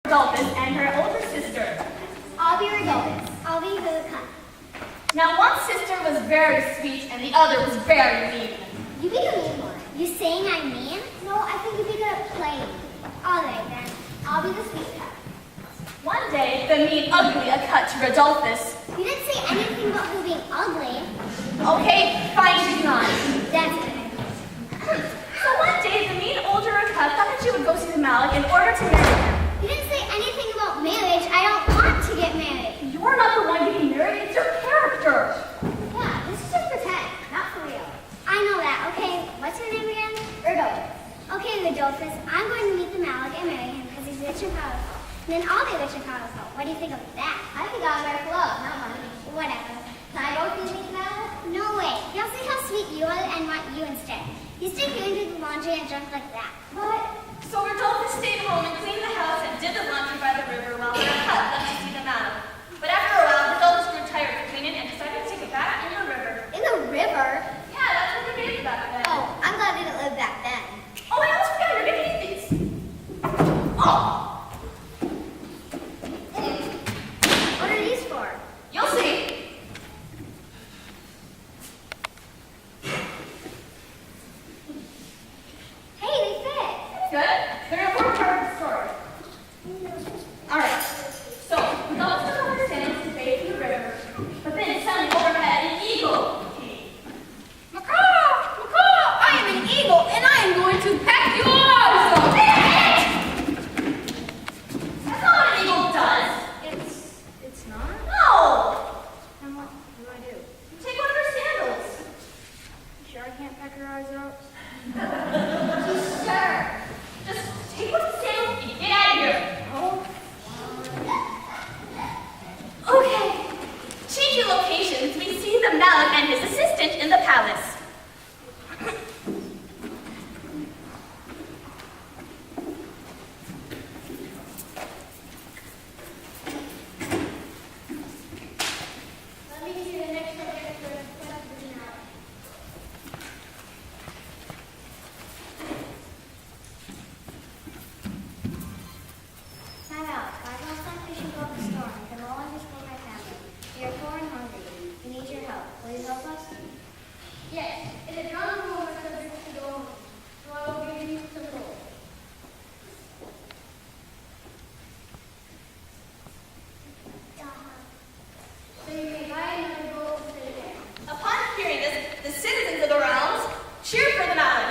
Rodolphus and her older sister. I'll be Rodolphus. I'll be the cup. Now one sister was very sweet and the other was very mean. You be the mean one. You saying I'm mean? No, I think you be the plain. All right then. I'll be the sweet cup. One day, the mean ugly cut to Rodolphus. You didn't say anything about her being ugly. Okay, fine, she's not. That's good. So one day, the mean older cut thought that she would go see the Malik in order to marry him. You didn't say anything about marriage. I don't want to get married. You're not the one getting married, it's your character. Yeah, this is just pretend, not for real. I know that. Okay, what's your name again? Rodolphus. Okay, Rodolphus, I'm going to meet the Malik and marry him because he's rich and powerful. And then I'll be rich and powerful. What do you think of that? I think I'll marry for love, not money. Whatever. Can I go with you meet the Malik? No way. He'll see how sweet you are and want you instead. He's still going to do the laundry and junk like that. What? So Rodolphus stayed home and cleaned the house and did the laundry by the river while her cut left to see the Malik. But after a while, Rodolphus grew tired of cleaning and decided to take a bath in the river. In the river? Yeah, that's where they bathed back then. Oh, I'm glad they didn't live back then. Oh, I almost forgot, you're gonna eat these. Oh! What are these for? You'll see. Hey, they fit. Good. They're an important part of the story. Alright. So, Rodolphus took off her sandals to bathe in the river, but then suddenly overhead an eagle came. Macaw! Macaw! I am an eagle and I am going to peck you off! That's not what an eagle does. It's not? No! Then what do I do? You take one of her sandals. You sure I can't peck her eyes out? She's sure. Just take one of the sandals and get out of here. Oh. Okay. Change your locations. We see the Malik and his assistant in the palace. Let me see the next subject for the question now. Time out. Guys, last time we should go to the store. I can roll on this for my family. We are poor and hungry. We need your help. Will you help us? Yes. It is not a rule for subjects to go home. So I will give you some gold. So you may buy another gold and put it there. Upon hearing this, the citizens of the realms cheered for the Malik.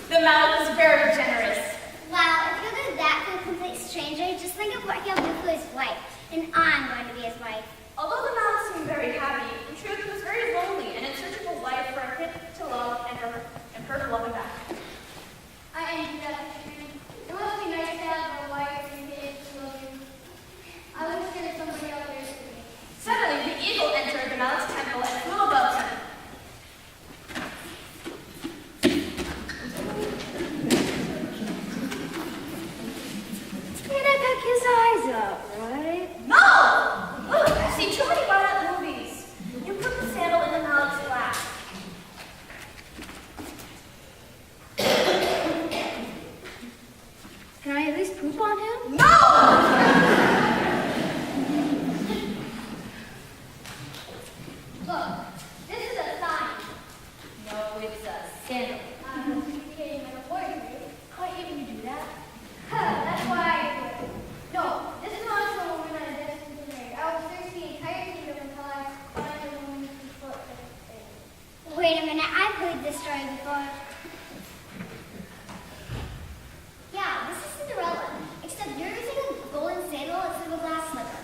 The Malik was very generous. Wow, if you're going to that for a complete stranger, just think of what he'll do for his wife. And I'm going to be his wife. Although the Malik seemed very happy, in truth he was very lonely and in search of a wife for him to love and her to love him back. I envy that. It must be nice to have a wife and kids to love you. I wish there was somebody out there for me. Suddenly, the eagle entered the Malik's temple and flew above him. Can I peck his eyes out, right? No! Look, I've seen too many violent movies. You put the sandal in the Malik's lap. Can I at least poop on him? No! Look, this is a sign. No, it's a sandal. You became an ordinary. Can't even you do that? That's why I quit. No, this is not the woman I destined to marry. I will search the entire kingdom until I find a woman who foot this. Wait a minute, I've heard this story before. Yeah, this is Cinderella, except you're using a golden sandal instead of a glass slipper.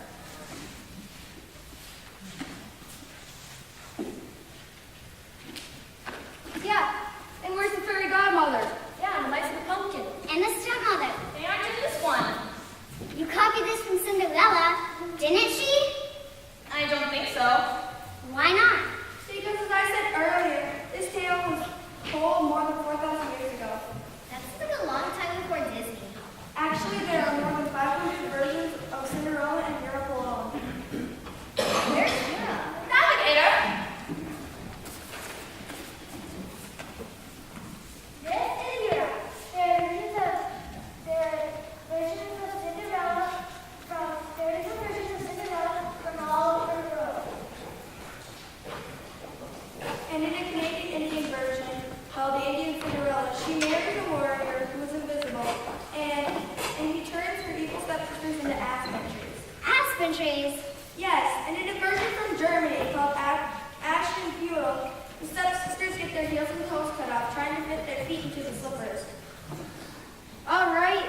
Yeah, and where's the fairy godmother? Yeah, and the mice and the pumpkin. And the stepmother. They aren't in this one. You copied this from Cinderella, didn't she? I don't think so. Why not? Because as I said earlier, this tale was told more than 4,000 countries. Yes, and in a version from Germany called Action Feudal, the stepsisters get their heels and toes cut off, trying to fit their feet into the slippers. All right.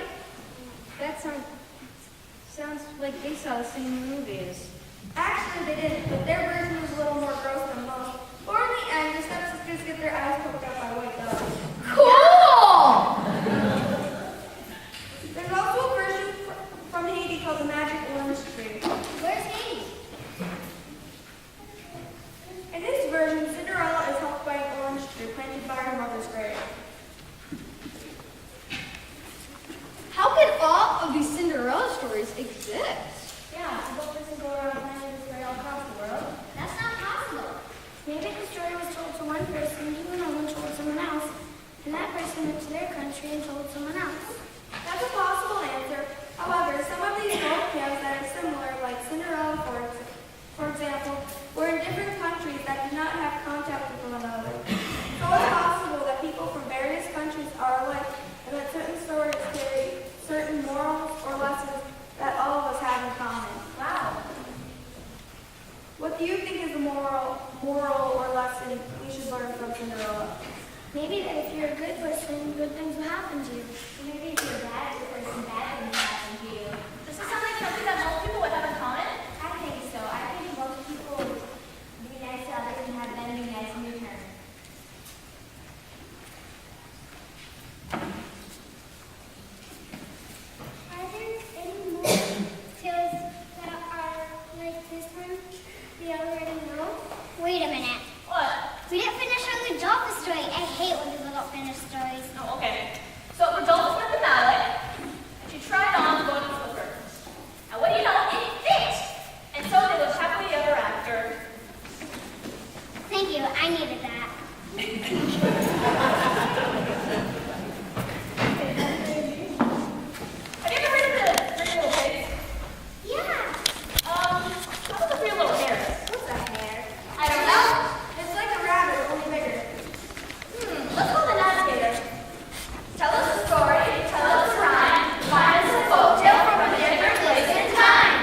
That sounds like they saw the same movies. Actually, they didn't, but their version was a little more gross than most. Or in the end, the stepsisters get their eyes poked out by white dogs. Cool! There's also a version from Haiti called the Magic Orange Tree. Where's Haiti? In this version, Cinderella is helped by an orange tree planted by her mother's grave. How can all of these Cinderella stories exist? Yeah, I hope this will go around planting this way all across the world. That's not possible. Maybe the story was told to one person, who no one told someone else, and that person went to their country and told someone else. That's a possible answer. However, some of these folk tales that are similar, like Cinderella, for example, were in different countries that did not have contact with one another. So it's possible that people from various countries are alike, and that certain stories carry certain morals or lessons that all of us have in common. Wow. What do you think is the moral or lesson we should learn from Cinderella? Maybe that if you're a good person, good things will happen to you. Maybe if you're bad, bad things happen.